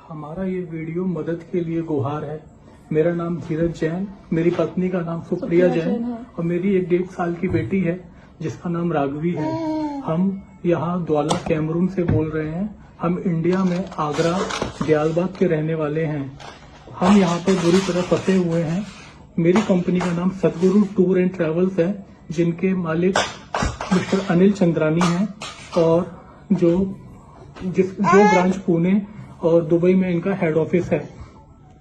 हमारा ये वीडियो मदद के लिए गुहार है। मेरा नाम धीरज जैन, मेरी पत्नी का नाम सुप्रिया जैन और मेरी एक 1.5 साल की बेटी है जिसका नाम राघवी है। हम यहाँ द्वाला कैमरून से बोल रहे हैं। हम इंडिया में आगरा दयालबाग के रहने वाले हैं। हम यहाँ पर बुरी तरह फंसे हुए हैं। मेरी कंपनी का नाम सतगुरु टूर एंड ट्रेवल्स है, जिनके मालिक मिस्टर अनिल चंद्रानी हैं और जो ब्रांच पुणे और दुबई में इनका हेड ऑफिस है।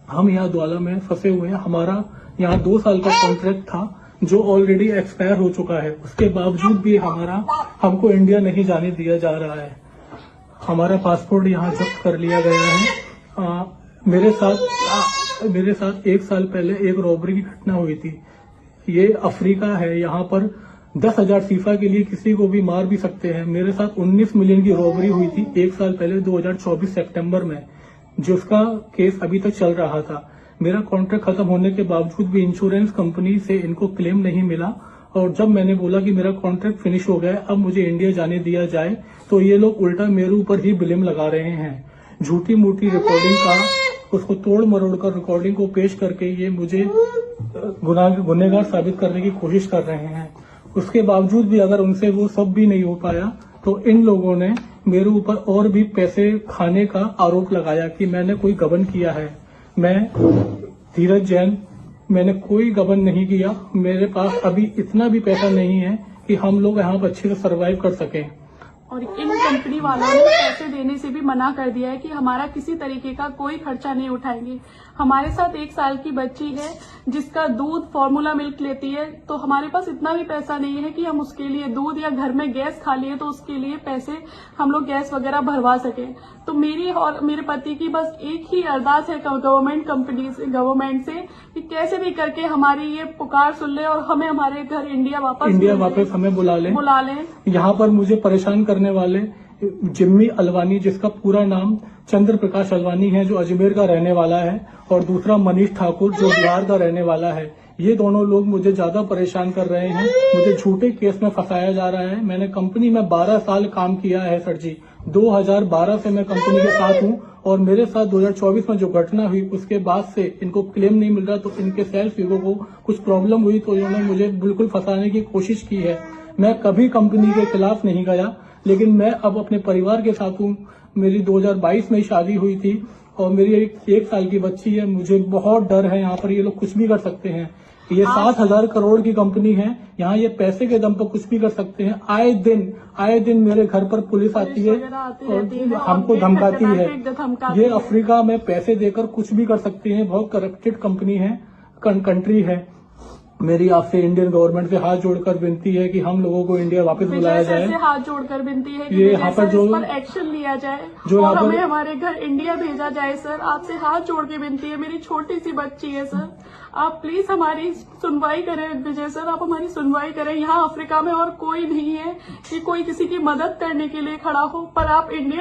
हम यहाँ द्वाला में फंसे हुए हैं। हमारा यहाँ 2 साल का कॉन्ट्रैक्ट था जो ऑलरेडी एक्सपायर हो चुका है। उसके बावजूद भी हमको इंडिया नहीं जाने दिया जा रहा है। हमारा पासपोर्ट यहाँ जब्त कर लिया गया है। मेरे साथ 1 साल पहले एक रॉबरी की घटना हुई थी। ये अफ्रीका है, यहाँ पर 10,000 फीफा के लिए किसी को भी मार भी सकते हैं। मेरे साथ 19 मिलियन की रॉबरी हुई थी 1 साल पहले 2024 सितंबर में, जिसका केस अभी तक चल रहा था। मेरा कॉन्ट्रैक्ट खत्म होने के बावजूद भी इंश्योरेंस कंपनी से इनको क्लेम नहीं मिला और जब मैंने बोला कि मेरा कॉन्ट्रैक्ट फिनिश हो गया, अब मुझे इंडिया जाने दिया जाए, तो ये लोग उल्टा मेरे ऊपर ही ब्लेम लगा रहे हैं। झूठी मूठी रिकॉर्डिंग का, उसको तोड़ मरोड़ कर रिकॉर्डिंग को पेश करके ये मुझे गुनहगार साबित करने की कोशिश कर रहे हैं। उसके बावजूद भी अगर उनसे वो सब भी नहीं हो पाया तो इन लोगों ने मेरे ऊपर और भी पैसे खाने का आरोप लगाया कि मैंने कोई गबन किया है। मैं धीरज जैन, मैंने कोई गबन नहीं किया। मेरे पास अभी इतना भी पैसा नहीं है कि हम लोग यहाँ पर अच्छे से सर्वाइव कर सकें। और इन कंपनी वालों ने पैसे देने से भी मना कर दिया है कि हमारा किसी तरीके का कोई खर्चा नहीं उठाएंगे। हमारे साथ 1 साल की बच्ची है जिसका दूध फॉर्मूला मिल्क लेती है, तो हमारे पास इतना भी पैसा नहीं है कि हम उसके लिए दूध, या घर में गैस खाली है तो उसके लिए पैसे हम लोग गैस वगैरह भरवा सके। तो मेरी और मेरे पति की बस एक ही अरदास है गवर्नमेंट से कि कैसे भी करके हमारी ये पुकार सुन ले और हमें हमारे घर इंडिया वापस हमें बुला लें। यहाँ पर मुझे परेशान करने वाले जिम्मी अलवानी, जिसका पूरा नाम चंद्र प्रकाश अलवानी है, जो अजमेर का रहने वाला है, और दूसरा मनीष ठाकुर जो बिहार का रहने वाला है। ये दोनों लोग मुझे ज्यादा परेशान कर रहे हैं। मुझे झूठे केस में फंसाया जा रहा है। मैंने कंपनी में 12 साल काम किया है सर जी। 2012 से मैं कंपनी के साथ हूँ और मेरे साथ 2024 में जो घटना हुई उसके बाद से इनको क्लेम नहीं मिल रहा, तो इनके सेल्फ ईगो को कुछ प्रॉब्लम हुई तो इन्होंने मुझे बिल्कुल फंसाने की कोशिश की है। मैं कभी कंपनी के खिलाफ नहीं गया, लेकिन मैं अब अपने परिवार के साथ हूँ। मेरी 2022 में शादी हुई थी और मेरी 1 साल की बच्ची है। मुझे बहुत डर है। यहाँ पर ये लोग कुछ भी कर सकते हैं। ये 7,000 करोड़ की कंपनी है। यहाँ ये पैसे के दम पर कुछ भी कर सकते हैं। आए दिन मेरे घर पर पुलिस आती है और हमको धमकाती है। ये अफ्रीका में पैसे देकर कुछ भी कर सकते हैं। बहुत करप्टेड कंपनी है, कंट्री है। मेरी आपसे इंडियन गवर्नमेंट से हाथ जोड़कर विनती है कि हम लोगों को इंडिया वापस बुलाया जाए। हाथ जोड़कर विनती है कि ये यहाँ पर जो एक्शन लिया जाए जो और हमें हमारे घर इंडिया भेजा जाए। सर, आपसे हाथ जोड़ के विनती है। मेरी छोटी सी बच्ची है सर, आप प्लीज हमारी सुनवाई करें। विजय सर, आप हमारी सुनवाई करें। यहाँ अफ्रीका में और कोई नहीं है कि कोई किसी की मदद करने के लिए खड़ा हो, पर आप इंडिया